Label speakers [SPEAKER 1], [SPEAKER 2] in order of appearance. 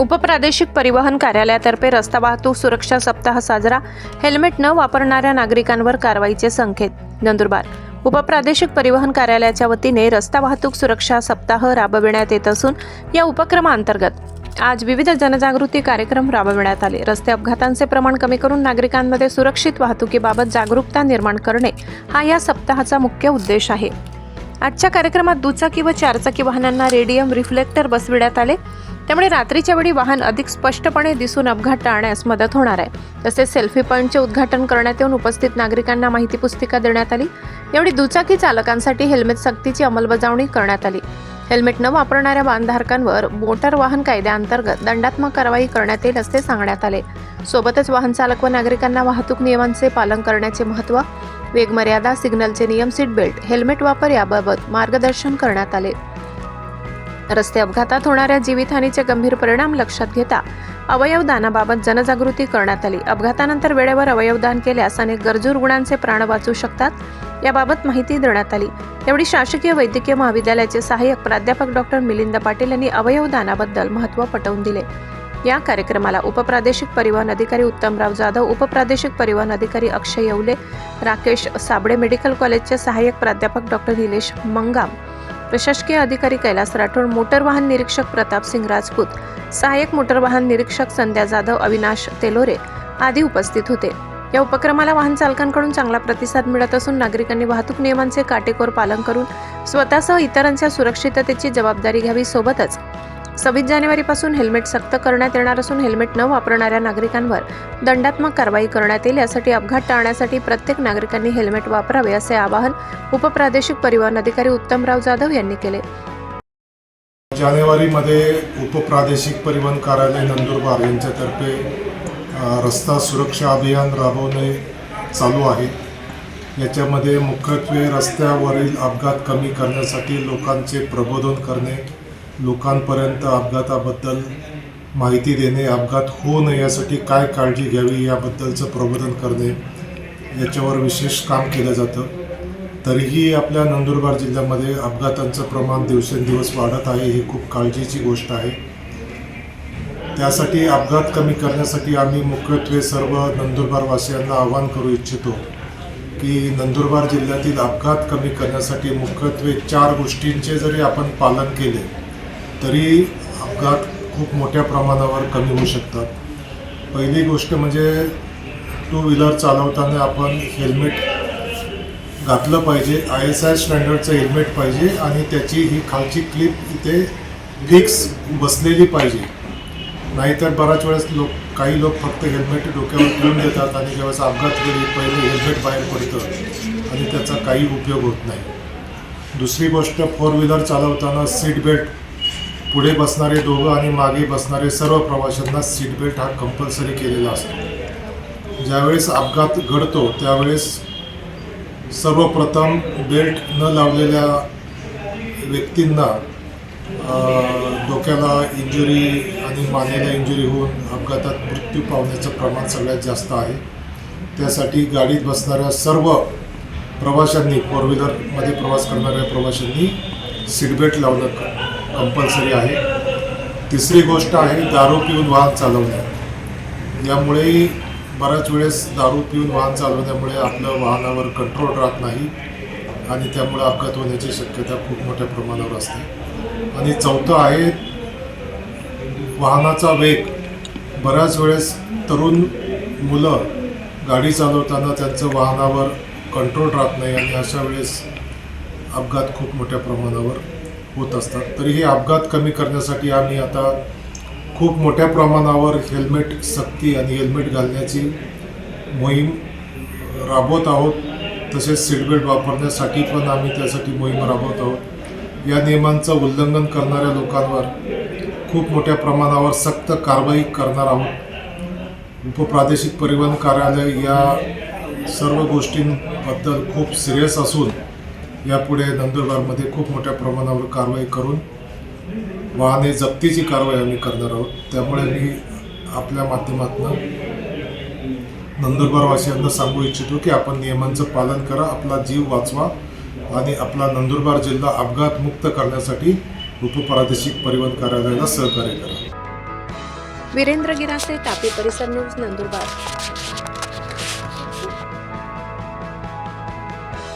[SPEAKER 1] उपप्रादेशिक परिवहन कार्यालयातर्फे रस्ता वाहतूक सुरक्षा सप्ताह साजरा. हेल्मेट न वापरणाऱ्या नागरिकांवर कारवाईचे संकेत. नंदुरबार उपप्रादेशिक परिवहन कार्यालयाच्या वतीने रस्ता वाहतूक सुरक्षा सप्ताह राबविण्यात येत असून या उपक्रमाअंतर्गत आज विविध जनजागृती कार्यक्रम राबविण्यात आले. रस्ते अपघातांचे प्रमाण कमी करून नागरिकांमध्ये सुरक्षित वाहतुकीबाबत जागरूकता निर्माण करणे हा या सप्ताहाचा मुख्य उद्देश आहे. आजच्या कार्यक्रमात दुचाकी व चारचाकी वाहनांना रेडियम रिफ्लेक्टर बसविण्यात आले. त्यामुळे रात्रीच्या वेळी वाहन अधिक स्पष्टपणे दिसून अपघात टाळण्यास मदत होणार आहे. तसेच सेल्फी पॉईंटचे उद्घाटन करण्यात येऊन उपस्थित नागरिकांना माहिती पुस्तिका देण्यात आली. यावेळी दुचाकी चालकांसाठी हेल्मेट सक्तीची अंमलबजावणी करण्यात आली. हेल्मेट न वापरणाऱ्या वाहनधारकांवर मोटार वाहन कायद्याअंतर्गत दंडात्मक कारवाई करण्यात येईल असे सांगण्यात आले. सोबतच वाहन चालक व नागरिकांना वाहतूक नियमांचे पालन करण्याचे महत्त्व, वेग मर्यादा, सिग्नलचे नियम, सीट बेल्ट, हेल्मेट वापर याबाबत मार्गदर्शन करण्यात आले. रस्ते अपघातात होणाऱ्या जीवितहानीचे गंभीर परिणाम लक्षात घेता अवयव दानाबाबत जनजागृती करण्यात आली. अपघातानंतर वेळेवर अवयवदान केल्यास अनेक गरजू रुग्णांचे प्राण वाचू शकतात, याबाबत माहिती देण्यात आली. यावेळी शासकीय वैद्यकीय महाविद्यालयाचे सहाय्यक प्राध्यापक डॉक्टर मिलिंद पाटील यांनी अवयवदानाबद्दल महत्त्व पटवून दिले. या कार्यक्रमाला उपप्रादेशिक परिवहन अधिकारी उत्तमराव जाधव, उपप्रादेशिक परिवहन अधिकारी अक्षय येवले, राकेश साबळे, मेडिकल कॉलेजचे सहाय्यक प्राध्यापक डॉक्टर निलेश मंगाम, प्रशासकीय अधिकारी कैलास राठोड, मोटर वाहन निरीक्षक प्रताप सिंग राजपूत, सहाय्यक मोटर वाहन निरीक्षक संध्या जाधव, अविनाश तेलोरे आदी उपस्थित होते. या उपक्रमाला वाहन चालकांकडून चांगला प्रतिसाद मिळत असून नागरिकांनी वाहतूक नियमांचे काटेकोर पालन करून स्वतःसह इतरांच्या सुरक्षिततेची जबाबदारी घ्यावी. सोबतच 26 जानेवारीपासून हेल्मेट सक्त करण्यात येणार असून हेल्मेट न वापरणाऱ्या नागरिकांवर दंडात्मक कारवाई करण्यात येईल. यासाठी अपघात टाळण्यासाठी प्रत्येक नागरिकांनी हेल्मेट वापरावे असे आवाहन उपप्रादेशिक परिवहन अधिकारी उत्तमराव जाधव यांनी केले.
[SPEAKER 2] जानेवारीमध्ये उपप्रादेशिक परिवहन कार्यालय नंदुरबार यांच्यातर्फे रस्ता सुरक्षा अभियान राबवणे चालू आहे. याच्यामध्ये मुख्यत्वे रस्त्यावरील अपघात कमी करण्यासाठी लोकांचे प्रबोधन करणे, लोकांपर्यंत अपघाताबद्दल माहिती देणे, अपघात होऊ नये यासाठी काय काळजी घ्यावी याबद्दलचं प्रबोधन करणे, याच्यावर विशेष काम केलं जातं. तरीही आपल्या नंदुरबार जिल्ह्यामध्ये अपघातांचं प्रमाण दिवसेंदिवस वाढत आहे, ही खूप काळजीची गोष्ट आहे. त्यासाठी अपघात कमी करण्यासाठी आम्ही मुख्यत्वे सर्व नंदुरबारवासियांना आवाहन करू इच्छितो की नंदुरबार जिल्ह्यातील अपघात कमी करण्यासाठी मुख्यत्वे 4 गोष्टींचे जरी आपण पालन केले तरी अपघात खूप मोठ्या प्रमाणावर कमी होऊ शकतात. पहिली गोष्ट म्हणजे 2 व्हीलर चालवताना आपण हेल्मेट घातलं पाहिजे. ISI स्टँडर्डचं हेल्मेट पाहिजे आणि त्याची ही खालची क्लिप इथे फिक्स बसलेली पाहिजे. नाहीतर बऱ्याच वेळेस काही लोक फक्त हेल्मेट डोक्यावर ठेवून देतात आणि जेव्हा अपघात केली पहिले हेल्मेट बाहेर पडतं आणि त्याचा काही उपयोग होत नाही. दुसरी गोष्ट 4 व्हीलर चालवताना सीट बेल्ट, पुढे बसणारे दोघं आणि मागे बसणारे सर्व प्रवाशांना सीट बेल्ट हा कंपल्सरी केलेला असतो. ज्यावेळेस अपघात घडतो त्यावेळेस सर्वप्रथम बेल्ट न लावलेल्या व्यक्तींना डोक्याला इंजुरी आणि मानेला इंजुरी होऊन अपघातात मृत्यू पावण्याचं प्रमाण सगळ्यात जास्त आहे. त्यासाठी गाडीत बसणाऱ्या सर्व प्रवाशांनी, 4 व्हीलरमध्ये प्रवास करणाऱ्या प्रवाशांनी सीट बेल्ट लावणं कंपल्सरी आहे. तिसरी गोष्ट आहे दारू पिऊन वाहन चालवणे. यामुळे बऱ्याच वेळेस दारू पिऊन वाहन चालवण्यामुळे आपलं वाहनावर कंट्रोल राहत नाही आणि त्यामुळे अपघात होण्याची शक्यता खूप मोठ्या प्रमाणावर असते. आणि चौथं आहे वाहनाचा वेग. बऱ्याच वेळेस तरुण मुलं गाडी चालवताना त्यांचं वाहनावर कंट्रोल राहत नाही आणि अशा वेळेस अपघात खूप मोठ्या प्रमाणावर होत असतात. तरी हे अपघात कमी करण्यासाठी आम्ही आता खूप मोठ्या प्रमाणावर हेल्मेट सक्ती आणि हेल्मेट घालण्याची मोहीम राबवत आहोत. तसेच सीट बेल्ट वापरण्यासाठी पण आम्ही त्यासाठी मोहीम राबवत आहोत. या नियमांचं उल्लंघन करणाऱ्या लोकांवर खूप मोठ्या प्रमाणावर सक्त कारवाई करणार आहोत. उपप्रादेशिक परिवहन कार्यालय या सर्व गोष्टींबद्दल खूप सिरियस असून यापुढे नंदुरबारमध्ये खूप मोठ्या प्रमाणावर कारवाई करून वाहने जप्तीची कारवाई आम्ही करणार आहोत. त्यामुळे मी आपल्या माध्यमातून नंदुरबारवासियांना सांगू इच्छितो की आपण नियमांचं पालन करा, आपला जीव वाचवा आणि आपला नंदुरबार जिल्हा अपघात मुक्त करण्यासाठी उपप्रादेशिक परिवहन कार्यालयाला सहकार्य करा.
[SPEAKER 1] वीरेंद्र गिरासे, तापी परिसर न्यूज, नंदुरबार.